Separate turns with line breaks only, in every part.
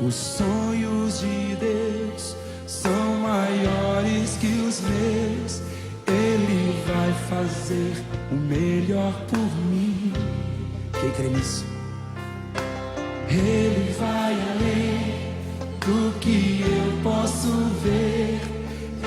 Os sonhos de Deus são maiores que os meus. Ele vai fazer o melhor por mim. Quem crê nisso? Ele vai além do que eu posso ver.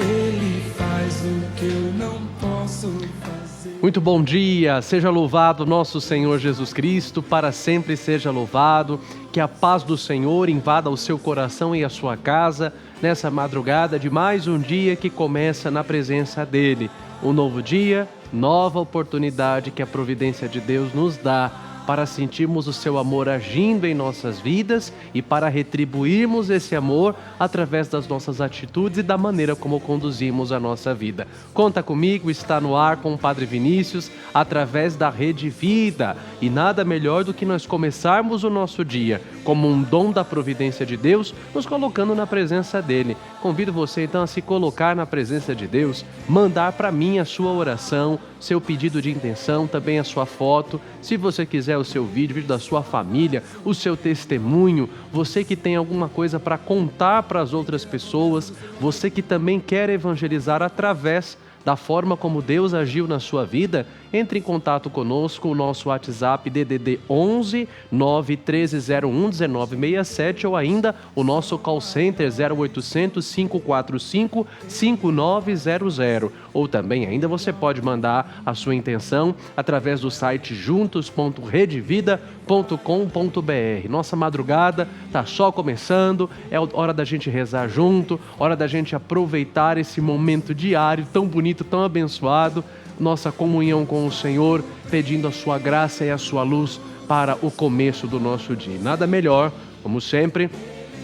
Ele faz o que eu não posso fazer.
Muito bom dia, seja louvado nosso Senhor Jesus Cristo, para sempre seja louvado. Que a paz do Senhor invada o seu coração e a sua casa nessa madrugada de mais um dia que começa na presença dEle. Um novo dia, nova oportunidade que a providência de Deus nos dá para sentirmos o seu amor agindo em nossas vidas e para retribuirmos esse amor através das nossas atitudes e da maneira como conduzimos a nossa vida. Conta comigo, está no ar com o Padre Vinícius, através da Rede Vida. E nada melhor do que nós começarmos o nosso dia como um dom da providência de Deus, nos colocando na presença dEle. Convido você então a se colocar na presença de Deus, mandar para mim a sua oração, seu pedido de intenção, também a sua foto, se você quiser o seu vídeo da sua família, o seu testemunho, você que tem alguma coisa para contar para as outras pessoas, você que também quer evangelizar através da forma como Deus agiu na sua vida, entre em contato conosco, o nosso WhatsApp DDD 11 91301 1967 ou ainda o nosso call center 0800 545 5900. Ou também ainda você pode mandar a sua intenção através do site juntos.redevida.com.br. Nossa madrugada está só começando, é hora da gente rezar junto, hora da gente aproveitar esse momento diário tão bonito, tão abençoado, nossa comunhão com o Senhor, pedindo a sua graça e a sua luz para o começo do nosso dia. Nada melhor, como sempre,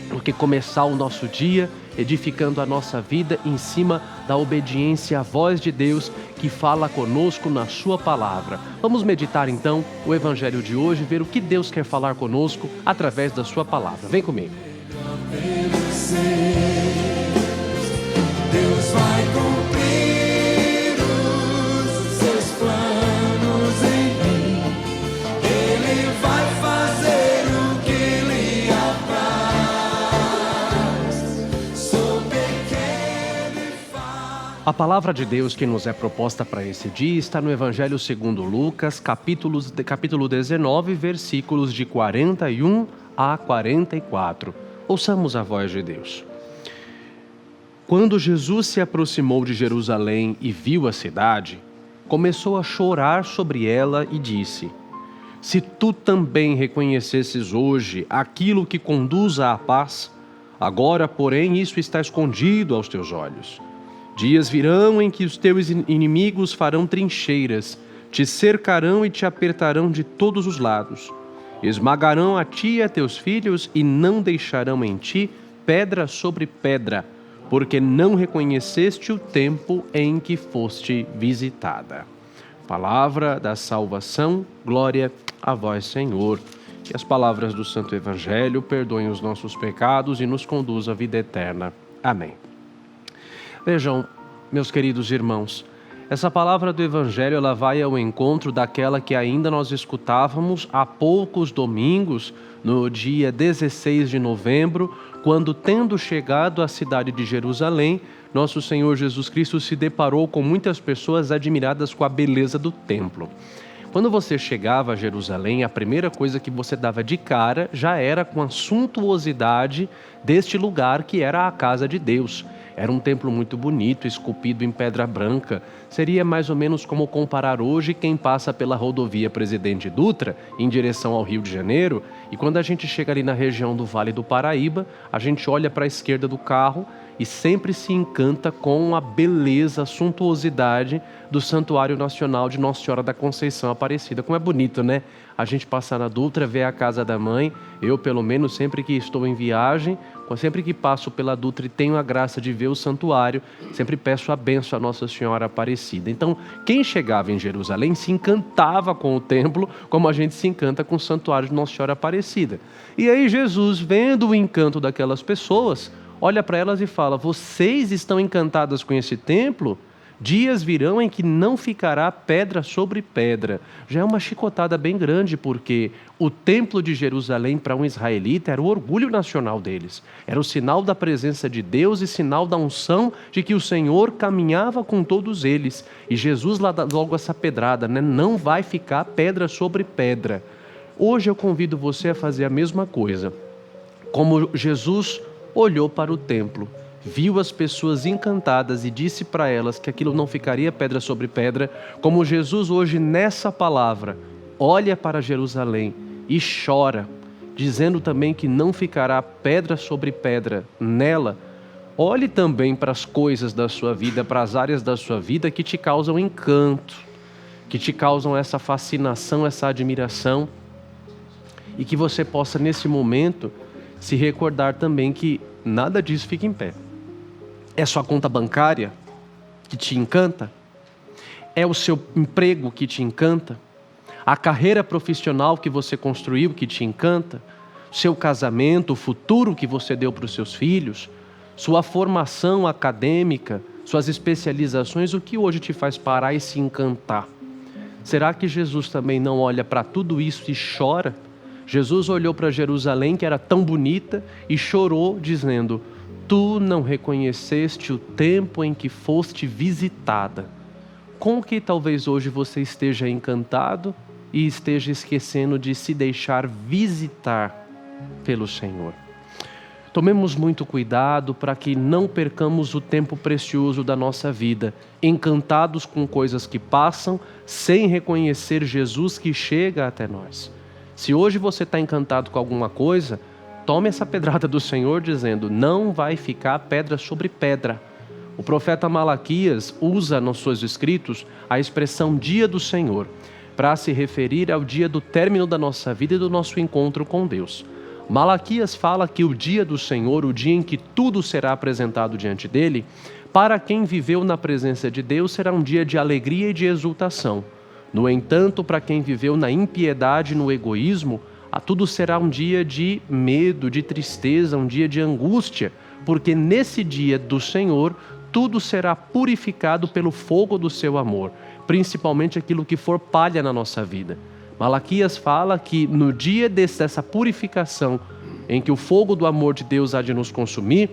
do que começar o nosso dia edificando a nossa vida em cima da obediência à voz de Deus que fala conosco na sua palavra. Vamos meditar então o evangelho de hoje, ver o que Deus quer falar conosco através da sua palavra. Vem comigo.
Deus vai cumprir os seus planos em mim. Ele vai fazer o que lhe apraz. Sou pequeno e falho.
A palavra de Deus que nos é proposta para esse dia está no Evangelho segundo Lucas, capítulo 19, versículos de 41 a 44. Ouçamos a voz de Deus. Quando Jesus se aproximou de Jerusalém e viu a cidade, começou a chorar sobre ela e disse: Se tu também reconhecesses hoje aquilo que conduz à paz, agora, porém, isso está escondido aos teus olhos. Dias virão em que os teus inimigos farão trincheiras, te cercarão e te apertarão de todos os lados. Esmagarão a ti e a teus filhos e não deixarão em ti pedra sobre pedra, porque não reconheceste o tempo em que foste visitada. Palavra da salvação, glória a vós, Senhor. Que as palavras do Santo Evangelho perdoem os nossos pecados e nos conduzam à vida eterna. Amém. Vejam, meus queridos irmãos, essa palavra do Evangelho ela vai ao encontro daquela que ainda nós escutávamos há poucos domingos, no dia 16 de novembro, quando, tendo chegado à cidade de Jerusalém, nosso Senhor Jesus Cristo se deparou com muitas pessoas admiradas com a beleza do templo. Quando você chegava a Jerusalém, a primeira coisa que você dava de cara já era com a suntuosidade deste lugar que era a casa de Deus. Era um templo muito bonito, esculpido em pedra branca. Seria mais ou menos como comparar hoje quem passa pela rodovia Presidente Dutra em direção ao Rio de Janeiro, e quando a gente chega ali na região do Vale do Paraíba, a gente olha para a esquerda do carro e sempre se encanta com a beleza, a suntuosidade do Santuário Nacional de Nossa Senhora da Conceição Aparecida. Como é bonito, né? A gente passar na Dutra, ver a casa da mãe. Eu, pelo menos, sempre que estou em viagem, sempre que passo pela Dutra e tenho a graça de ver o santuário, sempre peço a bênção à Nossa Senhora Aparecida. Então, quem chegava em Jerusalém se encantava com o templo, como a gente se encanta com o santuário de Nossa Senhora Aparecida. E aí Jesus, vendo o encanto daquelas pessoas, olha para elas e fala: vocês estão encantadas com esse templo? Dias virão em que não ficará pedra sobre pedra. Já é uma chicotada bem grande, porque o templo de Jerusalém para um israelita era o orgulho nacional deles. Era o sinal da presença de Deus e sinal da unção de que o Senhor caminhava com todos eles. E Jesus lá dá logo essa pedrada, né? Não vai ficar pedra sobre pedra. Hoje eu convido você a fazer a mesma coisa. Como Jesus olhou para o templo, viu as pessoas encantadas e disse para elas que aquilo não ficaria pedra sobre pedra, como Jesus hoje nessa palavra olha para Jerusalém e chora, dizendo também que não ficará pedra sobre pedra nela. Olhe também para as coisas da sua vida, para as áreas da sua vida que te causam encanto, que te causam essa fascinação, essa admiração, e que você possa nesse momento se recordar também que nada disso fica em pé. É sua conta bancária que te encanta? É o seu emprego que te encanta? A carreira profissional que você construiu que te encanta? Seu casamento, o futuro que você deu para os seus filhos? Sua formação acadêmica, suas especializações, o que hoje te faz parar e se encantar? Será que Jesus também não olha para tudo isso e chora? Jesus olhou para Jerusalém, que era tão bonita, e chorou, dizendo: tu não reconheceste o tempo em que foste visitada. Com que talvez hoje você esteja encantado e esteja esquecendo de se deixar visitar pelo Senhor. Tomemos muito cuidado para que não percamos o tempo precioso da nossa vida, encantados com coisas que passam, sem reconhecer Jesus que chega até nós. Se hoje você está encantado com alguma coisa, tome essa pedrada do Senhor dizendo: não vai ficar pedra sobre pedra. O profeta Malaquias usa nos seus escritos a expressão dia do Senhor para se referir ao dia do término da nossa vida e do nosso encontro com Deus. Malaquias fala que o dia do Senhor, o dia em que tudo será apresentado diante dele, para quem viveu na presença de Deus será um dia de alegria e de exultação. No entanto, para quem viveu na impiedade e no egoísmo, tudo será um dia de medo, de tristeza, um dia de angústia, porque nesse dia do Senhor, tudo será purificado pelo fogo do seu amor, principalmente aquilo que for palha na nossa vida. Malaquias fala que no dia dessa purificação, em que o fogo do amor de Deus há de nos consumir,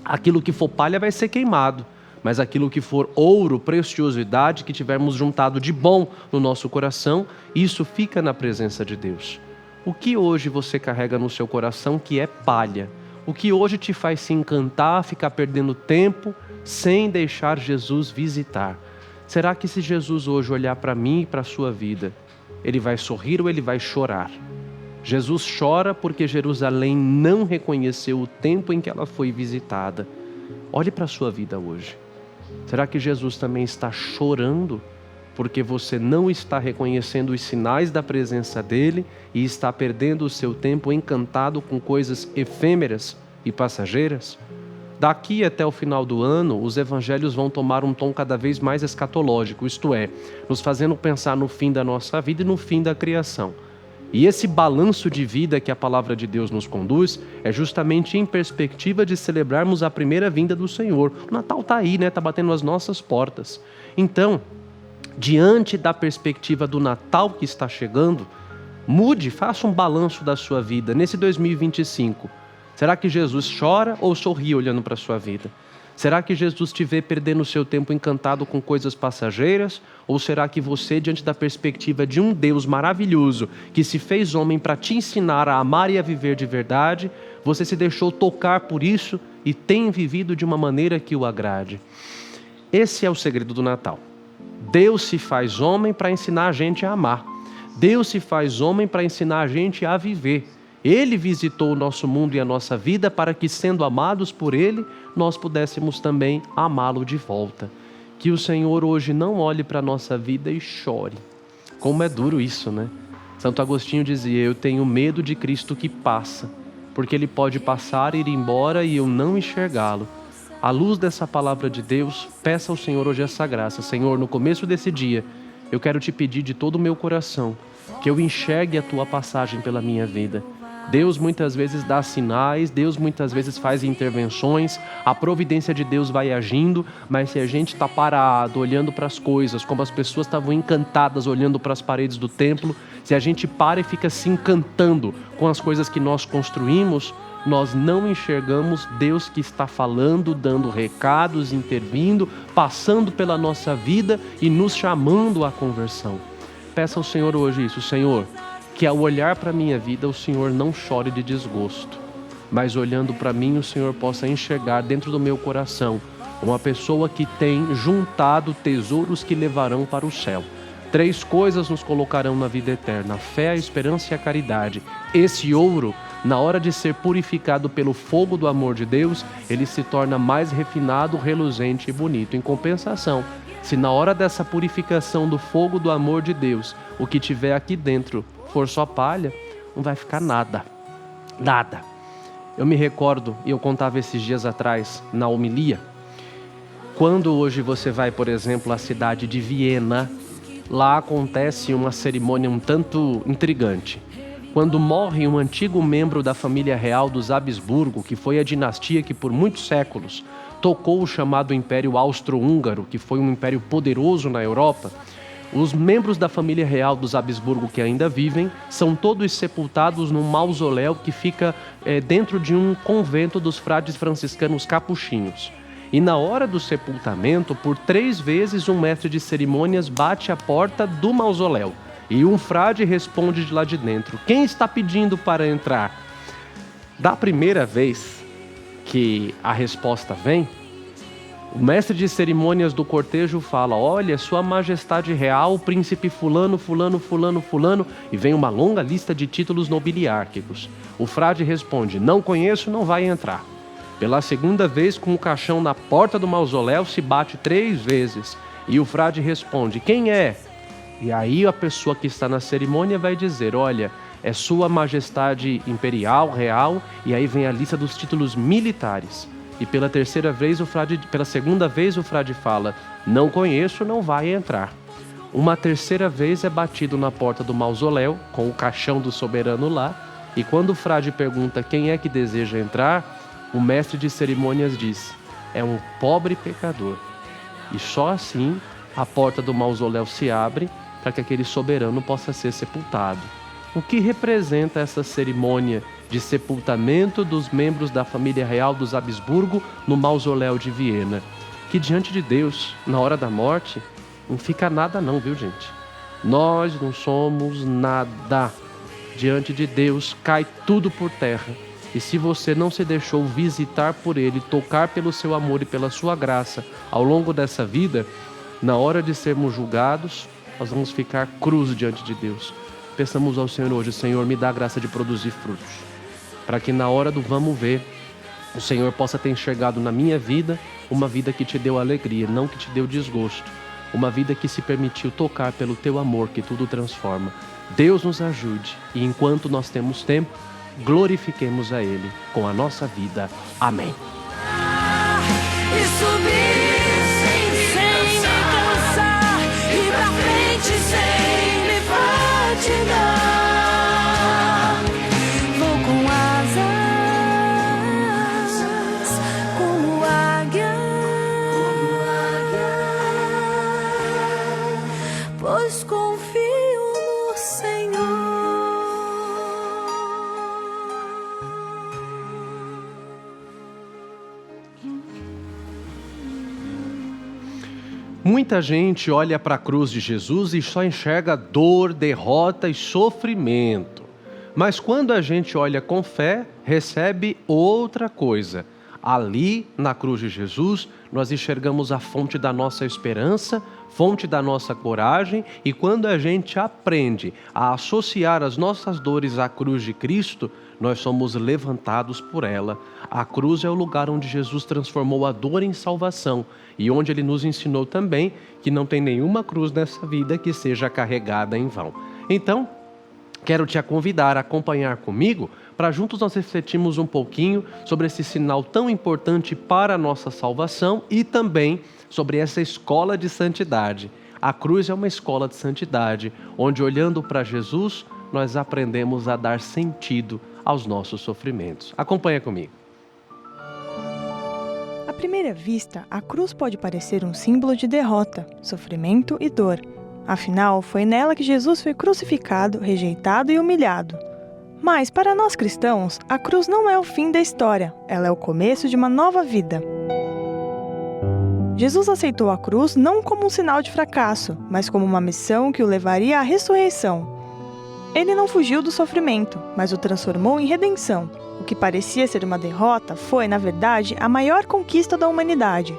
aquilo que for palha vai ser queimado, mas aquilo que for ouro, preciosidade, que tivermos juntado de bom no nosso coração, isso fica na presença de Deus. O que hoje você carrega no seu coração que é palha? O que hoje te faz se encantar, ficar perdendo tempo, sem deixar Jesus visitar? Será que se Jesus hoje olhar para mim e para a sua vida, ele vai sorrir ou ele vai chorar? Jesus chora porque Jerusalém não reconheceu o tempo em que ela foi visitada. Olhe para a sua vida hoje. Será que Jesus também está chorando porque você não está reconhecendo os sinais da presença dele e está perdendo o seu tempo encantado com coisas efêmeras e passageiras? Daqui até o final do ano, os evangelhos vão tomar um tom cada vez mais escatológico, isto é, nos fazendo pensar no fim da nossa vida e no fim da criação. E esse balanço de vida que a palavra de Deus nos conduz é justamente em perspectiva de celebrarmos a primeira vinda do Senhor. O Natal está aí, né? Está batendo as nossas portas. Então, diante da perspectiva do Natal que está chegando, mude, faça um balanço da sua vida nesse 2025. Será que Jesus chora ou sorri olhando para a sua vida? Será que Jesus te vê perdendo o seu tempo encantado com coisas passageiras? Ou será que você, diante da perspectiva de um Deus maravilhoso que se fez homem para te ensinar a amar e a viver de verdade, você se deixou tocar por isso e tem vivido de uma maneira que o agrade? Esse é o segredo do Natal. Deus se faz homem para ensinar a gente a amar. Deus se faz homem para ensinar a gente a viver. Ele visitou o nosso mundo e a nossa vida para que, sendo amados por Ele, nós pudéssemos também amá-lo de volta. Que o Senhor hoje não olhe para a nossa vida e chore. Como é duro isso, né? Santo Agostinho dizia: eu tenho medo de Cristo que passa, porque Ele pode passar, ir embora e eu não enxergá-lo. À luz dessa palavra de Deus, peça ao Senhor hoje essa graça. Senhor, no começo desse dia, eu quero te pedir de todo o meu coração que eu enxergue a Tua passagem pela minha vida. Deus muitas vezes dá sinais, Deus muitas vezes faz intervenções, a providência de Deus vai agindo, mas se a gente está parado, olhando para as coisas, como as pessoas estavam encantadas olhando para as paredes do templo, se a gente para e fica se encantando com as coisas que nós construímos, nós não enxergamos Deus que está falando, dando recados, intervindo, passando pela nossa vida e nos chamando à conversão. Peça ao Senhor hoje isso: Senhor, que ao olhar para a minha vida o Senhor não chore de desgosto, mas olhando para mim o Senhor possa enxergar dentro do meu coração uma pessoa que tem juntado tesouros que levarão para o céu. 3 coisas nos colocarão na vida eterna: a fé, a esperança e a caridade. Esse ouro, na hora de ser purificado pelo fogo do amor de Deus, ele se torna mais refinado, reluzente e bonito. Em compensação, se na hora dessa purificação do fogo do amor de Deus, o que tiver aqui dentro for só palha, não vai ficar nada. Nada. Eu me recordo, e eu contava esses dias atrás na homilia, quando hoje você vai, por exemplo, à cidade de Viena, lá acontece uma cerimônia um tanto intrigante. Quando morre um antigo membro da família real dos Habsburgo, que foi a dinastia que por muitos séculos tocou o chamado Império Austro-Húngaro, que foi um império poderoso na Europa, os membros da família real dos Habsburgo que ainda vivem são todos sepultados num mausoléu que fica dentro de um convento dos frades franciscanos capuchinhos. E na hora do sepultamento, por 3 vezes um mestre de cerimônias bate a porta do mausoléu. E um frade responde de lá de dentro: quem está pedindo para entrar? Da primeira vez que a resposta vem, o mestre de cerimônias do cortejo fala: olha, sua majestade real, príncipe fulano, fulano, fulano, fulano, e vem uma longa lista de títulos nobiliárquicos. O frade responde: não conheço, não vai entrar. Pela segunda vez, com o caixão na porta do mausoléu, se bate 3 vezes. E o frade responde: quem é? E aí a pessoa que está na cerimônia vai dizer: olha, é sua majestade imperial, real, e aí vem a lista dos títulos militares. E pela segunda vez o frade fala: não conheço, não vai entrar. Uma terceira vez é batido na porta do mausoléu, com o caixão do soberano lá, e quando o frade pergunta quem é que deseja entrar, o mestre de cerimônias diz: é um pobre pecador. E só assim a porta do mausoléu se abre para que aquele soberano possa ser sepultado. O que representa essa cerimônia de sepultamento dos membros da família real dos Habsburgo no mausoléu de Viena? Que diante de Deus, na hora da morte, não fica nada não, viu gente? Nós não somos nada. Diante de Deus cai tudo por terra. E se você não se deixou visitar por Ele, tocar pelo seu amor e pela sua graça ao longo dessa vida, na hora de sermos julgados, nós vamos ficar cruz diante de Deus. Peçamos ao Senhor hoje: Senhor, me dá a graça de produzir frutos, para que na hora do vamos ver, o Senhor possa ter enxergado na minha vida uma vida que te deu alegria, não que te deu desgosto. Uma vida que se permitiu tocar pelo teu amor, que tudo transforma. Deus nos ajude e enquanto nós temos tempo, glorifiquemos a Ele com a nossa vida. Amém.
E subir sem me cansar, ir pra frente sem me fatigar. Vou com asas como águia, pois confio no Senhor.
Muita gente olha para a cruz de Jesus e só enxerga dor, derrota e sofrimento. Mas quando a gente olha com fé, recebe outra coisa. Ali, na cruz de Jesus, nós enxergamos a fonte da nossa esperança, fonte da nossa coragem, e quando a gente aprende a associar as nossas dores à cruz de Cristo, nós somos levantados por ela. A cruz é o lugar onde Jesus transformou a dor em salvação e onde Ele nos ensinou também que não tem nenhuma cruz nessa vida que seja carregada em vão. Então, quero te convidar a acompanhar comigo para juntos nós refletirmos um pouquinho sobre esse sinal tão importante para a nossa salvação e também sobre essa escola de santidade. A cruz é uma escola de santidade, onde olhando para Jesus, nós aprendemos a dar sentido aos nossos sofrimentos. Acompanha comigo.
À primeira vista, a cruz pode parecer um símbolo de derrota, sofrimento e dor. Afinal, foi nela que Jesus foi crucificado, rejeitado e humilhado. Mas, para nós cristãos, a cruz não é o fim da história, ela é o começo de uma nova vida. Jesus aceitou a cruz não como um sinal de fracasso, mas como uma missão que o levaria à ressurreição. Ele não fugiu do sofrimento, mas o transformou em redenção. O que parecia ser uma derrota foi, na verdade, a maior conquista da humanidade,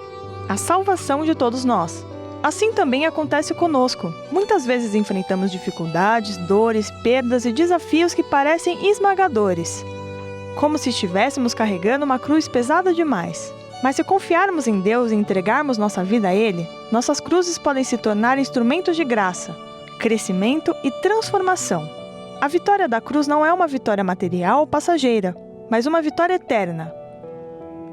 a salvação de todos nós. Assim também acontece conosco. Muitas vezes enfrentamos dificuldades, dores, perdas e desafios que parecem esmagadores, como se estivéssemos carregando uma cruz pesada demais. Mas se confiarmos em Deus e entregarmos nossa vida a Ele, nossas cruzes podem se tornar instrumentos de graça, crescimento e transformação. A vitória da cruz não é uma vitória material ou passageira, mas uma vitória eterna.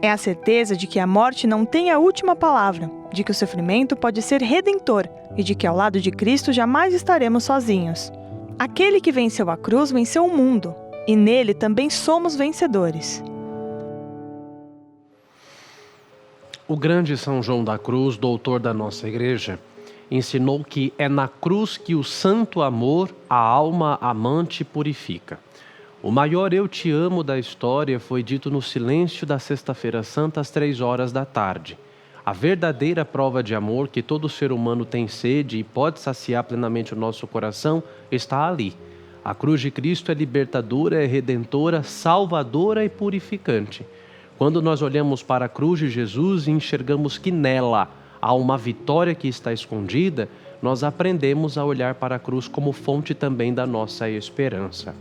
É a certeza de que a morte não tem a última palavra, de que o sofrimento pode ser redentor e de que ao lado de Cristo jamais estaremos sozinhos. Aquele que venceu a cruz venceu o mundo, e nele também somos vencedores.
O grande São João da Cruz, doutor da nossa igreja, ensinou que é na cruz que o santo amor a alma amante purifica. O maior eu te amo da história foi dito no silêncio da Sexta-feira Santa às 15h. A verdadeira prova de amor que todo ser humano tem sede e pode saciar plenamente o nosso coração está ali. A cruz de Cristo é libertadora, é redentora, salvadora e purificante. Quando nós olhamos para a cruz de Jesus e enxergamos que nela há uma vitória que está escondida, nós aprendemos a olhar para a cruz como fonte também da nossa esperança.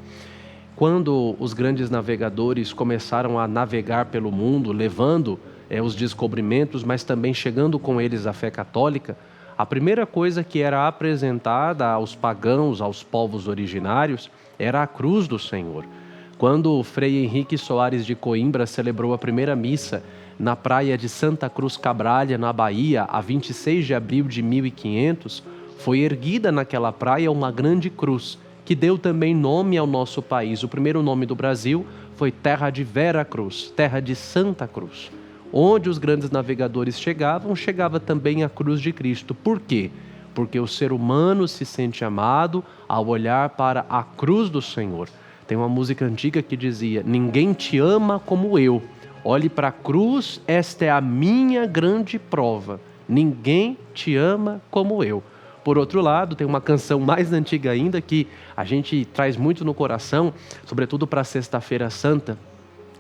Quando os grandes navegadores começaram a navegar pelo mundo, levando os descobrimentos, mas também chegando com eles a fé católica, a primeira coisa que era apresentada aos pagãos, aos povos originários, era a cruz do Senhor. Quando o Frei Henrique Soares de Coimbra celebrou a primeira missa na praia de Santa Cruz Cabralha, na Bahia, a 26 de abril de 1500, foi erguida naquela praia uma grande cruz, que deu também nome ao nosso país. O primeiro nome do Brasil foi Terra de Vera Cruz, Terra de Santa Cruz. Onde os grandes navegadores chegavam, chegava também a cruz de Cristo. Por quê? Porque o ser humano se sente amado ao olhar para a cruz do Senhor. Tem uma música antiga que dizia: ninguém te ama como eu. Olhe para a cruz, esta é a minha grande prova. Ninguém te ama como eu. Por outro lado, tem uma canção mais antiga ainda que a gente traz muito no coração, sobretudo para a Sexta-feira Santa,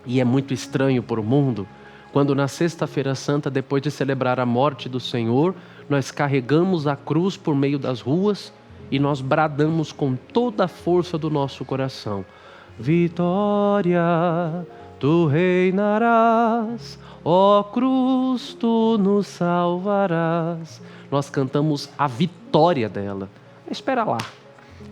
e é muito estranho para o mundo, quando na Sexta-feira Santa, depois de celebrar a morte do Senhor, nós carregamos a cruz por meio das ruas e nós bradamos com toda a força do nosso coração: Vitória, tu reinarás, ó cruz, tu nos salvarás. Nós cantamos a vitória dela. Espera lá.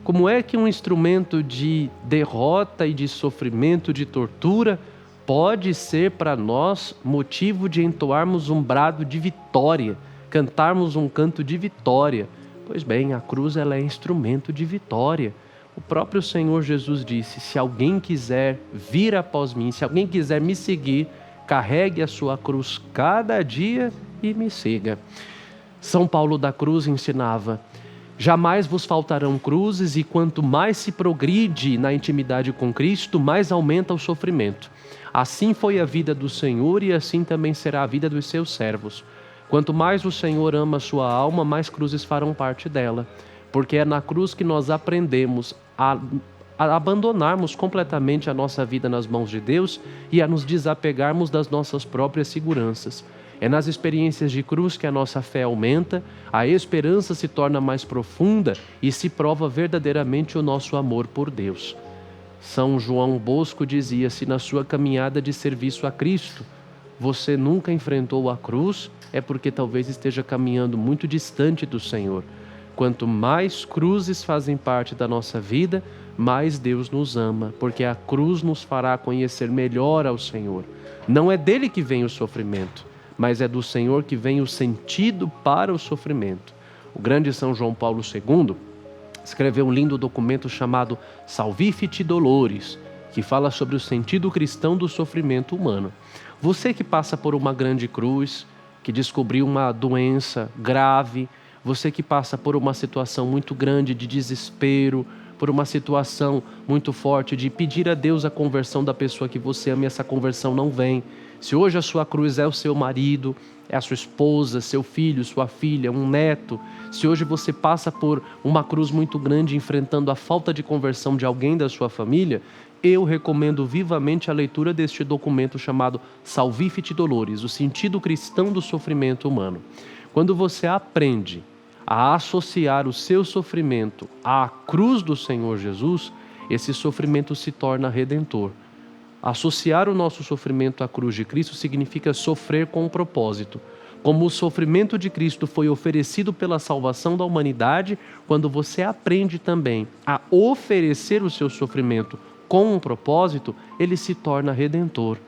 Como é que um instrumento de derrota e de sofrimento, de tortura, pode ser para nós motivo de entoarmos um brado de vitória, cantarmos um canto de vitória? Pois bem, a cruz ela é instrumento de vitória. O próprio Senhor Jesus disse: se alguém quiser vir após mim, se alguém quiser me seguir, carregue a sua cruz cada dia e me siga. São Paulo da Cruz ensinava: jamais vos faltarão cruzes, e quanto mais se progride na intimidade com Cristo, mais aumenta o sofrimento. Assim foi a vida do Senhor e assim também será a vida dos seus servos. Quanto mais o Senhor ama a sua alma, mais cruzes farão parte dela. Porque é na cruz que nós aprendemos a abandonarmos completamente a nossa vida nas mãos de Deus e a nos desapegarmos das nossas próprias seguranças. É nas experiências de cruz que a nossa fé aumenta, a esperança se torna mais profunda e se prova verdadeiramente o nosso amor por Deus. São João Bosco dizia: se na sua caminhada de serviço a Cristo você nunca enfrentou a cruz, é porque talvez esteja caminhando muito distante do Senhor. Quanto mais cruzes fazem parte da nossa vida, mais Deus nos ama, porque a cruz nos fará conhecer melhor ao Senhor. Não é dele que vem o sofrimento, mas é do Senhor que vem o sentido para o sofrimento. O grande São João Paulo II escreveu um lindo documento chamado Salvifici Dolores, que fala sobre o sentido cristão do sofrimento humano. Você que passa por uma grande cruz, que descobriu uma doença grave, você que passa por uma situação muito grande de desespero, por uma situação muito forte de pedir a Deus a conversão da pessoa que você ama e essa conversão não vem. Se hoje a sua cruz é o seu marido, é a sua esposa, seu filho, sua filha, um neto, se hoje você passa por uma cruz muito grande enfrentando a falta de conversão de alguém da sua família, eu recomendo vivamente a leitura deste documento chamado Salvifici Doloris, o sentido cristão do sofrimento humano. Quando você aprende a associar o seu sofrimento à cruz do Senhor Jesus, esse sofrimento se torna redentor. Associar o nosso sofrimento à cruz de Cristo significa sofrer com um propósito. Como o sofrimento de Cristo foi oferecido pela salvação da humanidade, quando você aprende também a oferecer o seu sofrimento com um propósito, ele se torna redentor.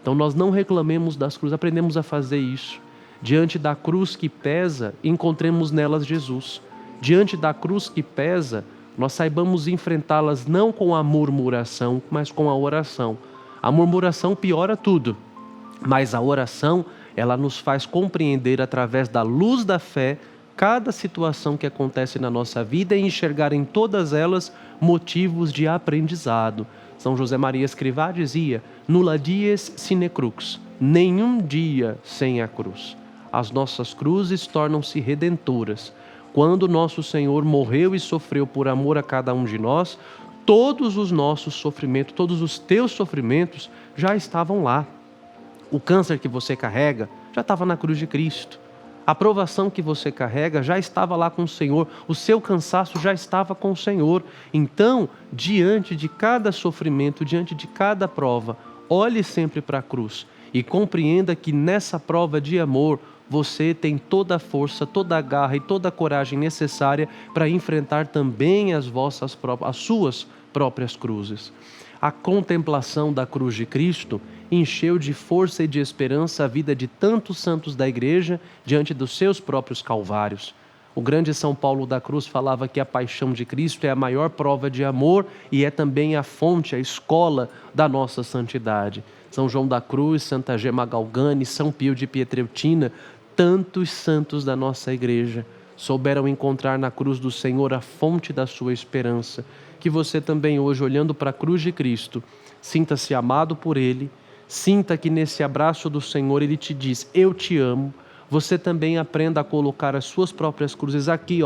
Então nós não reclamemos das cruzes, aprendemos a fazer isso. Diante da cruz que pesa, encontremos nelas Jesus. Diante da cruz que pesa, nós saibamos enfrentá-las não com a murmuração, mas com a oração. A murmuração piora tudo, mas a oração, ela nos faz compreender através da luz da fé cada situação que acontece na nossa vida e enxergar em todas elas motivos de aprendizado. São José Maria Escrivá dizia: nulla dies sine crux, nenhum dia sem a cruz. As nossas cruzes tornam-se redentoras. Quando nosso Senhor morreu e sofreu por amor a cada um de nós, todos os nossos sofrimentos, todos os teus sofrimentos já estavam lá. O câncer que você carrega já estava na cruz de Cristo. A provação que você carrega já estava lá com o Senhor. O seu cansaço já estava com o Senhor. Então, diante de cada sofrimento, diante de cada prova, olhe sempre para a cruz e compreenda que nessa prova de amor, você tem toda a força, toda a garra e toda a coragem necessária para enfrentar também as suas próprias cruzes. A contemplação da cruz de Cristo encheu de força e de esperança a vida de tantos santos da igreja diante dos seus próprios calvários. O grande São Paulo da Cruz falava que a paixão de Cristo é a maior prova de amor e é também a fonte, a escola da nossa santidade. São João da Cruz, Santa Gema Galgani, São Pio de Pietrelcina, tantos santos da nossa igreja souberam encontrar na cruz do Senhor a fonte da sua esperança. Que você também hoje, olhando para a cruz de Cristo, sinta-se amado por Ele, sinta que nesse abraço do Senhor Ele te diz: eu te amo. Você também aprenda a colocar as suas próprias cruzes aqui,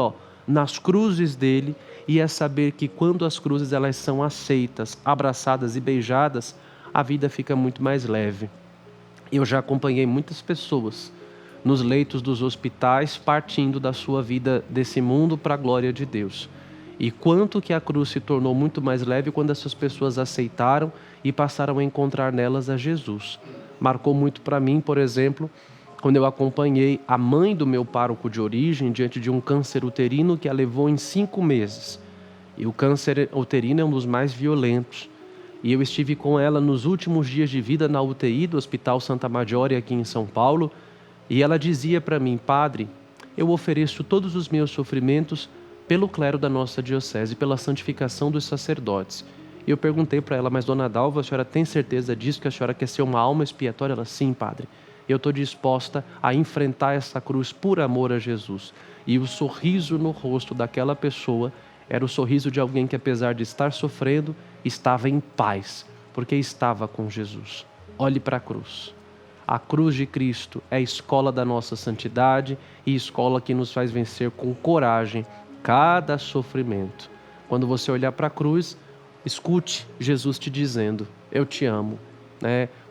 nas cruzes dele, e é saber que quando as cruzes elas são aceitas, abraçadas e beijadas, a vida fica muito mais leve. Eu já acompanhei muitas pessoas nos leitos dos hospitais, partindo da sua vida desse mundo para a glória de Deus. E quanto que a cruz se tornou muito mais leve quando essas pessoas aceitaram e passaram a encontrar nelas a Jesus. Marcou muito para mim, por exemplo, quando eu acompanhei a mãe do meu pároco de origem diante de um câncer uterino que a levou em 5 meses. E o câncer uterino é um dos mais violentos. E eu estive com ela nos últimos dias de vida na UTI do Hospital Santa Maggiore aqui em São Paulo. E ela dizia para mim: padre, eu ofereço todos os meus sofrimentos pelo clero da nossa diocese, pela santificação dos sacerdotes. E eu perguntei para ela: mas dona Dalva, a senhora tem certeza disso, que a senhora quer ser uma alma expiatória? Ela: sim, padre, eu estou disposta a enfrentar essa cruz por amor a Jesus. E o sorriso no rosto daquela pessoa era o sorriso de alguém que, apesar de estar sofrendo, estava em paz, porque estava com Jesus. Olhe para a cruz. A cruz de Cristo é a escola da nossa santidade e escola que nos faz vencer com coragem cada sofrimento. Quando você olhar para a cruz, escute Jesus te dizendo: eu te amo.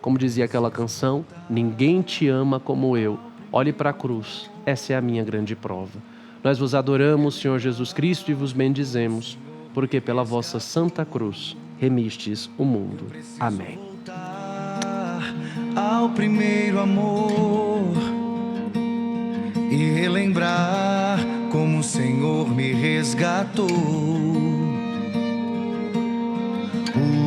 Como dizia aquela canção, ninguém te ama como eu. Olhe para a cruz, essa é a minha grande prova. Nós vos adoramos, Senhor Jesus Cristo, e vos bendizemos, porque pela vossa santa cruz remistes o mundo. Amém.
Ao primeiro amor e relembrar como o Senhor me resgatou.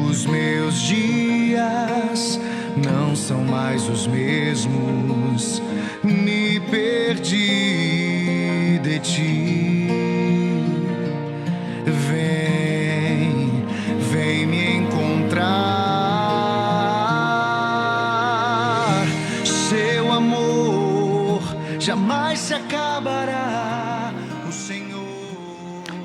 Os meus dias não são mais os mesmos, me perdi de ti. Vem me encontrar jamais se acabará. O Senhor.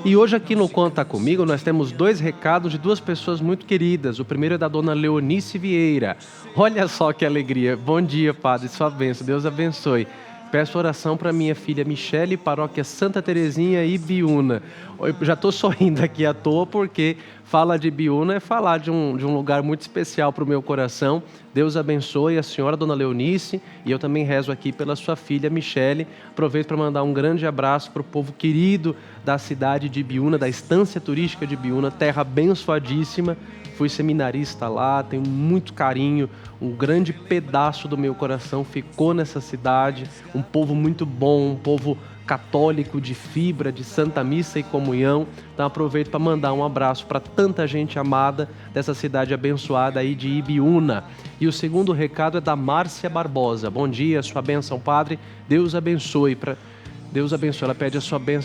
E hoje aqui no Conta Comigo nós temos 2 recados de 2 pessoas muito queridas. O primeiro é da dona Leonice Vieira. Olha só que alegria. Bom dia, padre, sua bênção, Deus abençoe. Peço oração para minha filha Michele, paróquia Santa Terezinha, Ibiúna. Eu já estou sorrindo aqui à toa porque fala de Ibiúna é falar de um lugar muito especial para o meu coração. Deus abençoe a senhora, dona Leonice, e eu também rezo aqui pela sua filha Michele. Aproveito para mandar um grande abraço para o povo querido da cidade de Ibiúna, da estância turística de Ibiúna, terra abençoadíssima. Fui seminarista lá, tenho muito carinho, um grande pedaço do meu coração ficou nessa cidade, um povo muito bom, um povo católico de fibra, de Santa Missa e comunhão. Então aproveito para mandar um abraço para tanta gente amada dessa cidade abençoada aí de Ibiúna. E o segundo recado é da Márcia Barbosa. Bom dia, sua bênção, padre. Deus abençoe. Deus abençoe. Ela pede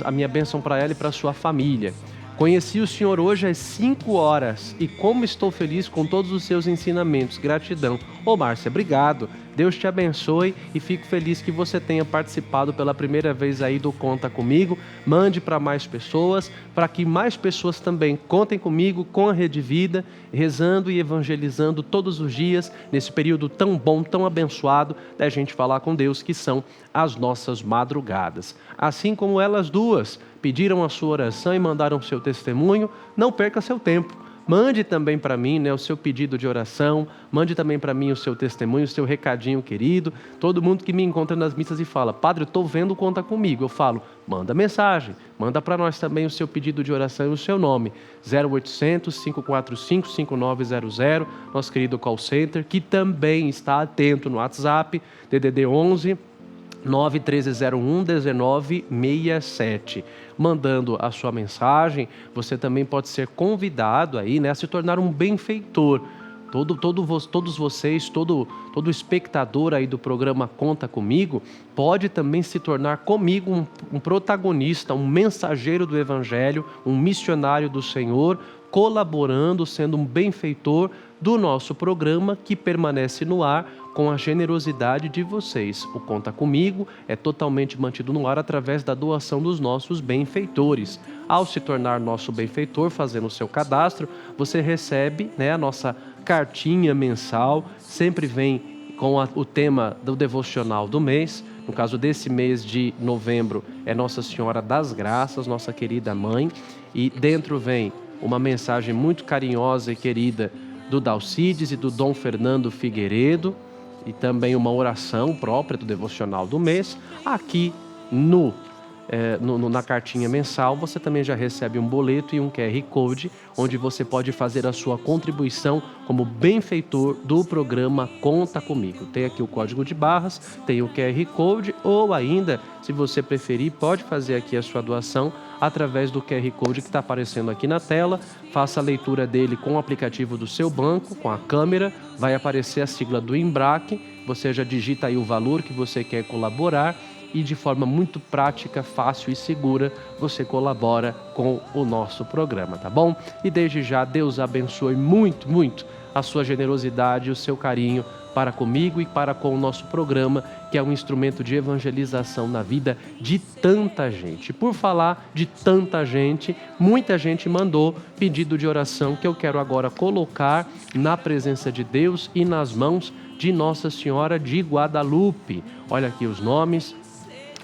a minha bênção para ela e para a sua família. Conheci o Senhor hoje às 5 horas e como estou feliz com todos os seus ensinamentos. Gratidão. Ô Márcia, obrigado. Deus te abençoe e fico feliz que você tenha participado pela primeira vez aí do Conta Comigo. Mande para mais pessoas, para que mais pessoas também contem comigo, com a Rede Vida, rezando e evangelizando todos os dias, nesse período tão bom, tão abençoado da gente falar com Deus, que são as nossas madrugadas. Assim como elas duas pediram a sua oração e mandaram seu testemunho, não perca seu tempo. Mande também para mim, o seu pedido de oração, mande também para mim o seu testemunho, o seu recadinho querido. Todo mundo que me encontra nas missas e fala, padre, eu estou vendo, conta comigo. Eu falo, manda mensagem, manda para nós também o seu pedido de oração e o seu nome. 0800 545 5900, nosso querido call center, que também está atento no WhatsApp, DDD 11 91301 1967. Mandando a sua mensagem, você também pode ser convidado aí, a se tornar um benfeitor. Todos vocês, todo espectador aí do programa Conta Comigo, pode também se tornar comigo um protagonista, um mensageiro do Evangelho, um missionário do Senhor, colaborando, sendo um benfeitor do nosso programa que permanece no ar com a generosidade de vocês. O Conta Comigo é totalmente mantido no ar através da doação dos nossos benfeitores. Ao se tornar nosso benfeitor, fazendo o seu cadastro, você recebe a nossa cartinha mensal, sempre vem com o tema do devocional do mês. No caso desse mês de novembro, é Nossa Senhora das Graças, nossa querida mãe, e dentro vem uma mensagem muito carinhosa e querida do Dalcides e do Dom Fernando Figueiredo, e também uma oração própria do devocional do mês. Aqui na cartinha mensal você também já recebe um boleto e um QR Code, onde você pode fazer a sua contribuição como benfeitor do programa Conta Comigo. Tem aqui o código de barras, tem o QR Code, ou ainda, se você preferir, pode fazer aqui a sua doação através do QR Code que está aparecendo aqui na tela. Faça a leitura dele com o aplicativo do seu banco, com a câmera, vai aparecer a sigla do Embrac, você já digita aí o valor que você quer colaborar e de forma muito prática, fácil e segura, você colabora com o nosso programa, tá bom? E desde já, Deus abençoe muito, muito a sua generosidade e o seu carinho para comigo e para com o nosso programa, que é um instrumento de evangelização na vida de tanta gente. Por falar de tanta gente, muita gente mandou pedido de oração que eu quero agora colocar na presença de Deus e nas mãos de Nossa Senhora de Guadalupe. Olha aqui os nomes.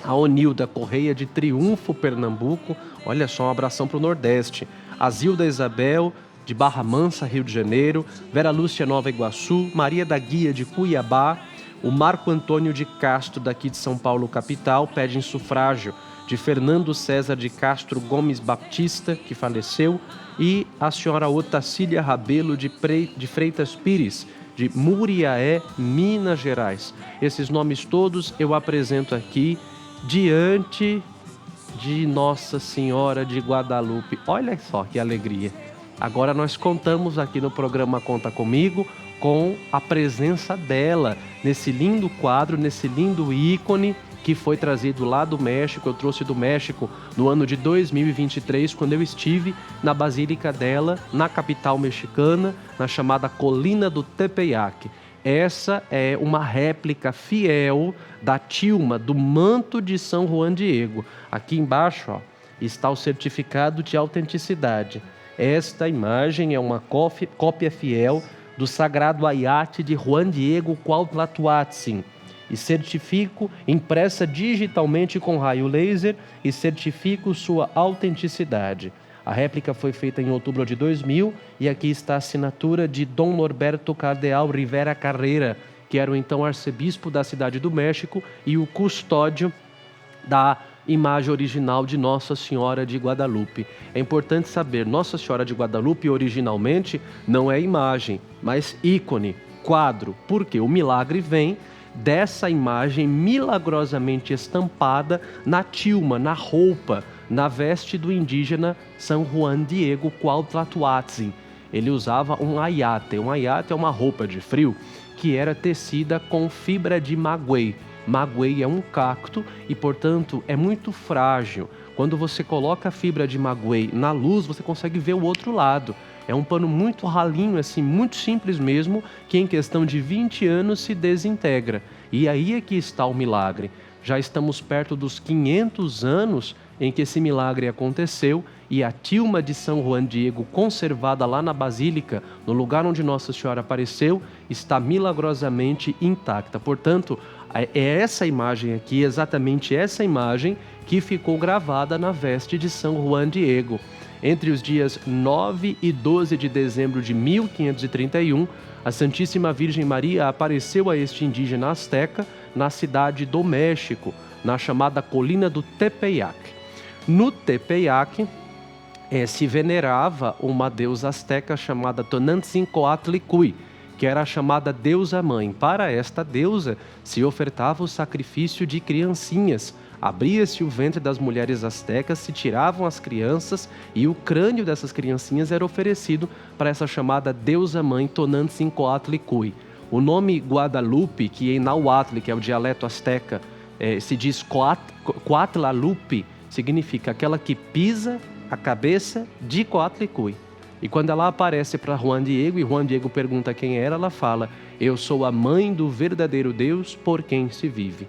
A Onilda Correia de Triunfo, Pernambuco. Olha só, um abração para o Nordeste. A Zilda Isabel de Barra Mansa, Rio de Janeiro. Vera Lúcia, Nova Iguaçu. Maria da Guia de Cuiabá. O Marco Antônio de Castro, daqui de São Paulo, capital, pede em sufrágio de Fernando César de Castro Gomes Baptista, que faleceu. E a senhora Otacília Rabelo de Freitas Pires, de Muriaé, Minas Gerais. Esses nomes todos eu apresento aqui diante de Nossa Senhora de Guadalupe. Olha só que alegria. Agora nós contamos aqui no programa Conta Comigo com a presença dela nesse lindo quadro, nesse lindo ícone que foi trazido lá do México. Eu trouxe do México no ano de 2023, quando eu estive na Basílica dela, na capital mexicana, na chamada Colina do Tepeyac. Essa é uma réplica fiel da tilma, do manto de São Juan Diego. Aqui embaixo, ó, está o certificado de autenticidade. Esta imagem é uma cópia fiel do sagrado aiate de Juan Diego Cuauhtlahuatzin. E certifico, impressa digitalmente com raio laser, e certifico sua autenticidade. A réplica foi feita em outubro de 2000 e aqui está a assinatura de Dom Norberto Cardeal Rivera Carreira, que era o então arcebispo da Cidade do México e o custódio da imagem original de Nossa Senhora de Guadalupe. É importante saber, Nossa Senhora de Guadalupe originalmente não é imagem, mas ícone, quadro, porque o milagre vem dessa imagem milagrosamente estampada na tilma, na roupa, na veste do indígena São Juan Diego Cuauhtlahuatzin. Ele usava um aiate. Um aiate é uma roupa de frio que era tecida com fibra de maguey. Maguey é um cacto e, portanto, é muito frágil. Quando você coloca a fibra de maguey na luz, você consegue ver o outro lado. É um pano muito ralinho, assim, muito simples mesmo, que em questão de 20 anos se desintegra. E aí é que está o milagre. Já estamos perto dos 500 anos em que esse milagre aconteceu e a tilma de São Juan Diego, conservada lá na Basílica, no lugar onde Nossa Senhora apareceu, está milagrosamente intacta. Portanto, é essa imagem aqui, exatamente essa imagem, que ficou gravada na veste de São Juan Diego. Entre os dias 9 e 12 de dezembro de 1531, a Santíssima Virgem Maria apareceu a este indígena asteca na cidade do México, na chamada colina do Tepeyac. No Tepeyac se venerava uma deusa asteca chamada Tonantzin-Coatlicue, que era a chamada deusa mãe. Para esta deusa se ofertava o sacrifício de criancinhas. Abria-se o ventre das mulheres astecas, se tiravam as crianças e o crânio dessas criancinhas era oferecido para essa chamada deusa mãe Tonantzin-Coatlicue. O nome Guadalupe, que em Nahuatl, que é o dialeto asteca, se diz Coatlalupe, significa aquela que pisa a cabeça de Coatlicue. E quando ela aparece para Juan Diego, e Juan Diego pergunta quem era, ela fala: eu sou a mãe do verdadeiro Deus por quem se vive.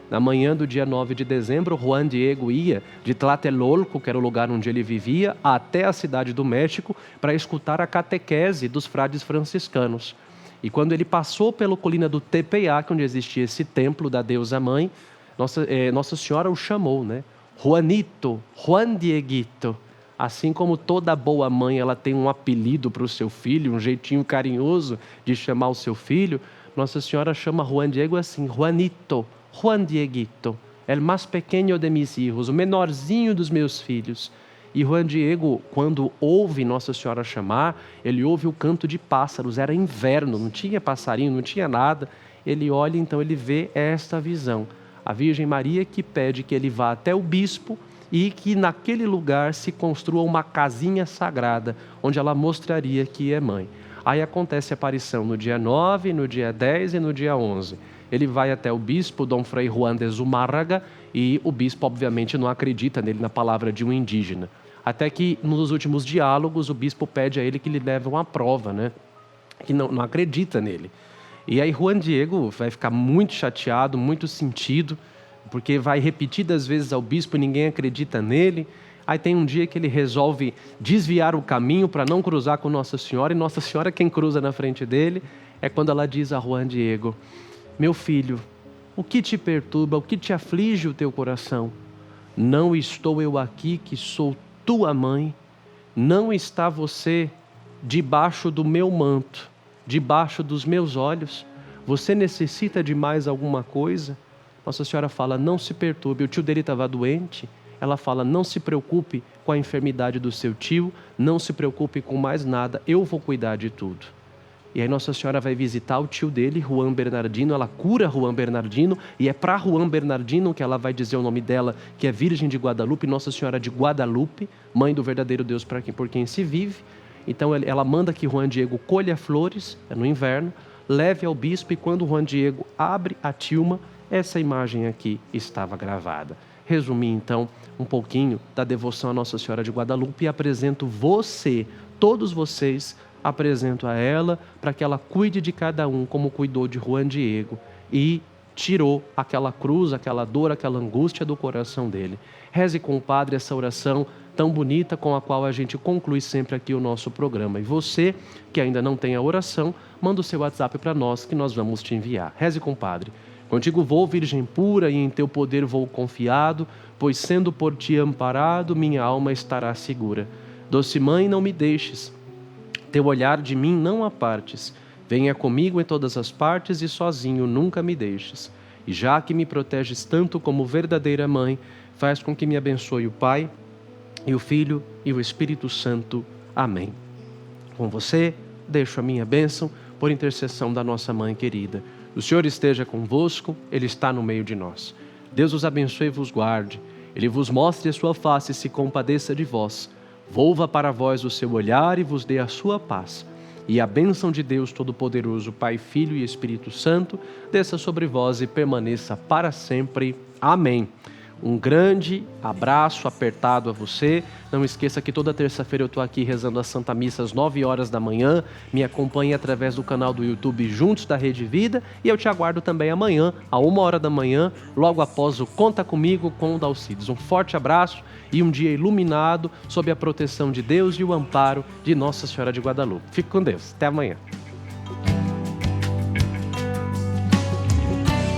Na manhã do dia 9 de dezembro, Juan Diego ia de Tlatelolco, que era o lugar onde ele vivia, até a cidade do México para escutar a catequese dos frades franciscanos. E quando ele passou pela colina do Tepeyac, onde existia esse templo da deusa mãe, Nossa Senhora o chamou, né? Juanito, Juan Dieguito. Assim como toda boa mãe ela tem um apelido para o seu filho, um jeitinho carinhoso de chamar o seu filho, Nossa Senhora chama Juan Diego assim: Juanito, Juan Dieguito, el más pequeño de mis hijos, o menorzinho dos meus filhos. E Juan Diego, quando ouve Nossa Senhora chamar, ele ouve o canto de pássaros. Era inverno, não tinha passarinho, não tinha nada. Ele olha, então ele vê esta visão. A Virgem Maria que pede que ele vá até o bispo e que naquele lugar se construa uma casinha sagrada, onde ela mostraria que é mãe. Aí acontece a aparição no dia 9, no dia 10 e no dia 11. Ele vai até o bispo, Dom Frei Juan de Zumárraga, e o bispo obviamente não acredita nele, na palavra de um indígena. Até que nos últimos diálogos o bispo pede a ele que lhe leve uma prova, né? Que não acredita nele. E aí Juan Diego vai ficar muito chateado, muito sentido, porque vai repetidas vezes ao bispo e ninguém acredita nele. Aí tem um dia que ele resolve desviar o caminho para não cruzar com Nossa Senhora, e Nossa Senhora quem cruza na frente dele. É quando ela diz a Juan Diego: meu filho, o que te perturba, o que te aflige o teu coração? Não estou eu aqui que sou tua mãe? Não está você debaixo do meu manto, debaixo dos meus olhos? Você necessita de mais alguma coisa? Nossa Senhora fala: não se perturbe. O tio dele estava doente. Ela fala: não se preocupe com a enfermidade do seu tio, não se preocupe com mais nada, eu vou cuidar de tudo. E aí Nossa Senhora vai visitar o tio dele, Juan Bernardino, ela cura Juan Bernardino, e é para Juan Bernardino que ela vai dizer o nome dela, que é Virgem de Guadalupe, Nossa Senhora de Guadalupe, mãe do verdadeiro Deus por quem se vive. Então ela manda que Juan Diego colha flores, no inverno, leve ao bispo, e quando Juan Diego abre a tilma, essa imagem aqui estava gravada. Resumi então um pouquinho da devoção à Nossa Senhora de Guadalupe e apresento todos vocês, apresento a ela para que ela cuide de cada um como cuidou de Juan Diego e tirou aquela cruz, aquela dor, aquela angústia do coração dele. Reze com o Padre essa oração tão bonita com a qual a gente conclui sempre aqui o nosso programa. E você que ainda não tem a oração, manda o seu WhatsApp para nós que nós vamos te enviar. Reze com o Padre. Contigo vou, Virgem pura, e em teu poder vou confiado, pois sendo por ti amparado, minha alma estará segura. Doce Mãe, não me deixes, teu olhar de mim não apartes. Venha comigo em todas as partes e sozinho nunca me deixes. E já que me proteges tanto como verdadeira Mãe, faz com que me abençoe o Pai, e o Filho e o Espírito Santo. Amém. Com você, deixo a minha bênção por intercessão da nossa Mãe querida. O Senhor esteja convosco, Ele está no meio de nós. Deus os abençoe e vos guarde. Ele vos mostre a sua face e se compadeça de vós. Volva para vós o seu olhar e vos dê a sua paz. E a bênção de Deus Todo-Poderoso, Pai, Filho e Espírito Santo, desça sobre vós e permaneça para sempre. Amém. Um grande abraço apertado a você. Não esqueça que toda terça-feira eu estou aqui rezando a Santa Missa às 9 horas da manhã. Me acompanhe através do canal do YouTube Juntos da Rede Vida. E eu te aguardo também amanhã, à 1 hora da manhã, logo após o Conta Comigo com o Dalcides. Um forte abraço e um dia iluminado sob a proteção de Deus e o amparo de Nossa Senhora de Guadalupe. Fique com Deus. Até amanhã.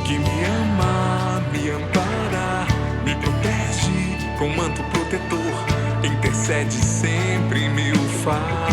Que me ama, me ampara, me protege com manto protetor, intercede sempre em meu favor.